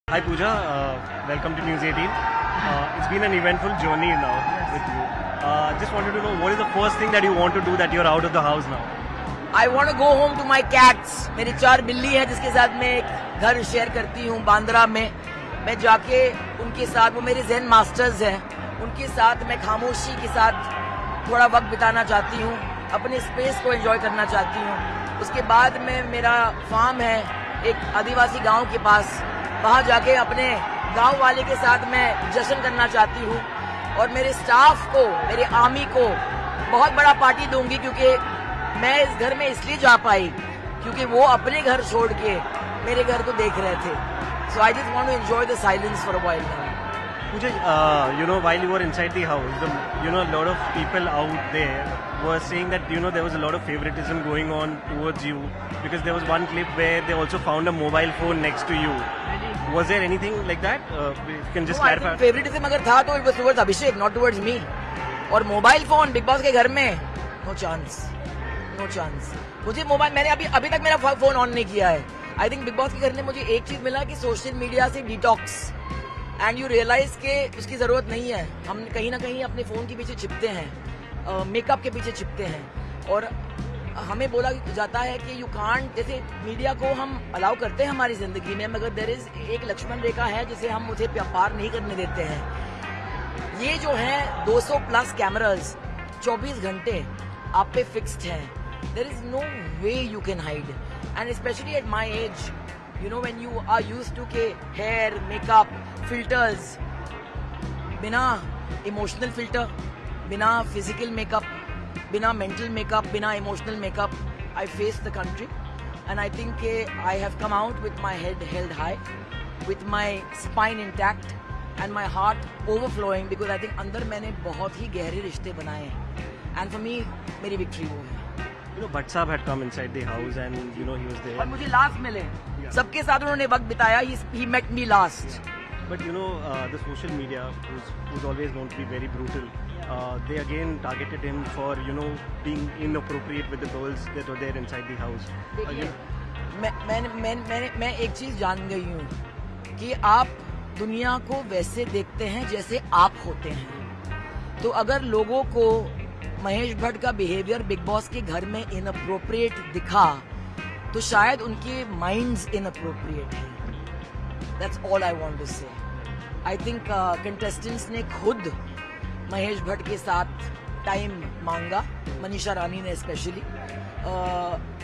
Hi Pooja, welcome to News 18. It's been an eventful journey now with you. Just wanted to know what is the first thing that you want to do that you're out of the house now? I want to go home to my cats. मेरी 4 बिल्ली हैं जिसके साथ मैं एक घर share करती हूँ बांद्रा में. मैं जाके उनके साथ, वो मेरे ज़ेन मास्टर्स हैं, उनके साथ मैं खामोशी के साथ थोड़ा वक्त बिताना चाहती हूँ, अपने स्पेस को एंजॉय करना चाहती हूँ. उसके बाद में मेरा फार्म है एक आदिवासी गांव के पास, वहां जाके अपने गांव वाले के साथ मैं जश्न करना चाहती हूँ और मेरे स्टाफ को, मेरे आर्मी को बहुत बड़ा पार्टी दूंगी, क्योंकि मैं इस घर में इसलिए जा पाई क्योंकि वो अपने घर छोड़ के मेरे घर को देख रहे थे. So I just want to enjoy the silence for a while now. Pooja, while you were inside the house, a lot of people out there were saying that, there was a lot of favoritism going on towards you because there was one clip where they also found a mobile phone next to you. Was there anything like that? You can just clarify. Favoritism अगर था तो it was towards Abhishek, not towards me. और mobile phone big boss के घर में no chance. मुझे mobile, मैंने अभी तक मेरा फोन ऑन नहीं किया है. आई थिंक बिग बॉस के घर ने मुझे एक चीज मिला कि सोशल मीडिया से डिटॉक्स, एंड यू रियलाइज के उसकी जरूरत नहीं है. हम कहीं ना कहीं अपने फोन के पीछे छिपते हैं, मेकअप के पीछे छिपते हैं, और हमें बोला जाता है कि यू कांट, जैसे मीडिया को हम अलाउ करते हैं हमारी जिंदगी में, मगर देयर इज एक लक्ष्मण रेखा है जिसे हम उसे पार नहीं करने देते हैं. ये जो है 200 प्लस कैमरास 24 घंटे आप पे फिक्स्ड हैं. There is no way you can hide, and specially at my age, when you are used to के hair, makeup, filters, बिना emotional filter, बिना physical makeup, बिना mental makeup, बिना emotional makeup, I face the country, and I think I have come out with my head held high, with my spine intact, and my heart overflowing, because I think अंदर मैंने बहुत ही गहरे रिश्ते बनाए हैं, and for me मेरी victory वो है. Bhatt Saab had come inside the house and he was there. और मुझे लास्ट मिले. सबके साथ उन्होंने वक्त बिताया. He met me last. But the social media, who's always known to be very brutal, they again targeted him for being inappropriate with the girls that were there inside the house. मैं एक चीज जान गई हूँ कि आप दुनिया को वैसे देखते हैं जैसे आप होते हैं. तो अगर लोगों को महेश भट्ट का बिहेवियर बिग बॉस के घर में इनअप्रोप्रिएट दिखा, तो शायद उनके माइंड्स इनअप्रोप्रिएट हैं. That's all I want to say. I think contestants ने खुद महेश भट्ट के साथ टाइम मांगा, मनीषा रानी ने स्पेशली.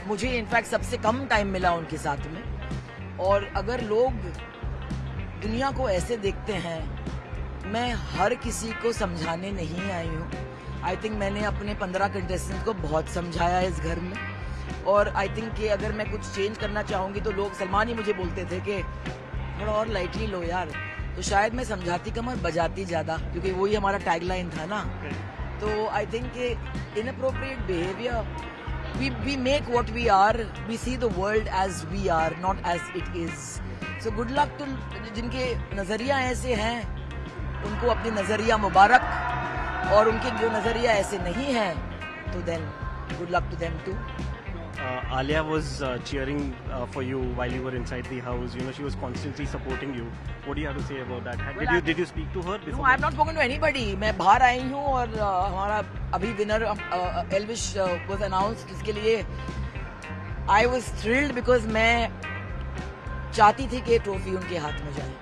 मुझे इनफैक्ट सबसे कम टाइम मिला उनके साथ में. और अगर लोग दुनिया को ऐसे देखते हैं, मैं हर किसी को समझाने नहीं आई हूँ. आई थिंक मैंने अपने 15 कंटेस्टेंट्स को बहुत समझाया है इस घर में, और आई थिंक कि अगर मैं कुछ चेंज करना चाहूंगी तो लोग, सलमान ही मुझे बोलते थे कि थोड़ा और लाइटली लो यार, तो शायद मैं समझाती कम और बजाती ज्यादा, क्योंकि वही हमारा टैगलाइन था ना. तो I think inappropriate behaviour, we make what we are, we see the world as we are, not as it is. So good luck to जिनके नजरिया ऐसे हैं, उनको अपनी नजरिया मुबारक, और उनके जो नजरिया ऐसे नहीं है तो then good luck to them too. Alia was cheering for you while you were inside the house. She was constantly supporting you. What do you have to say about that? Did you speak to her before? No, I have not spoken to anybody. मैं बाहर आई हूँ और हमारा अभी winner Elvish was announced, जिसके लिए I was thrilled because मैं चाहती थी कि ट्रॉफी उनके हाथ में जाए.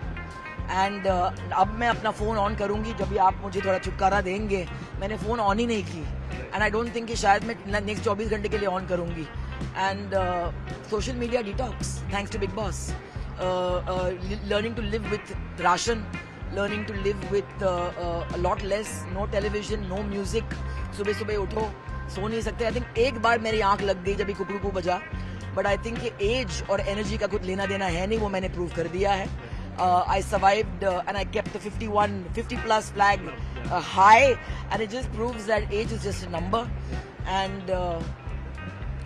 एंड अब मैं अपना फोन ऑन करूंगी जब भी आप मुझे थोड़ा छुटकारा देंगे. मैंने फोन ऑन ही नहीं की, एंड आई डोंट थिंक कि शायद मैं नेक्स्ट 24 घंटे के लिए ऑन करूंगी. And social media detox, thanks to Bigg Boss. Learning to live with ration, learning to live with lot less, no television, no music. सुबह सुबह उठो, सो नहीं सकते. आई थिंक एक बार मेरी आंख लग गई जब ये कुकड़ू बजा, बट आई थिंक एज और एनर्जी का कुछ लेना देना है नहीं, वो मैंने प्रूव कर दिया है. I survived and I kept the 50 plus flag high, and it just proves that age is just a number, and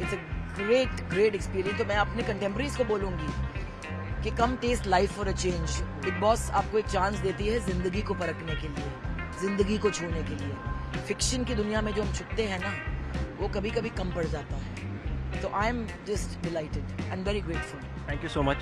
it's a great experience. तो मैं अपने कंटेम्परेरीज को बोलूंगी कि come taste life for a change. Bigg Boss आपको एक chance देती है जिंदगी को परखने के लिए, जिंदगी को छूने के लिए. फिक्शन की दुनिया में जो हम छुपते हैं ना, वो कभी कभी कम पड़ जाता है. तो I am just delighted and very grateful. Thank you so much.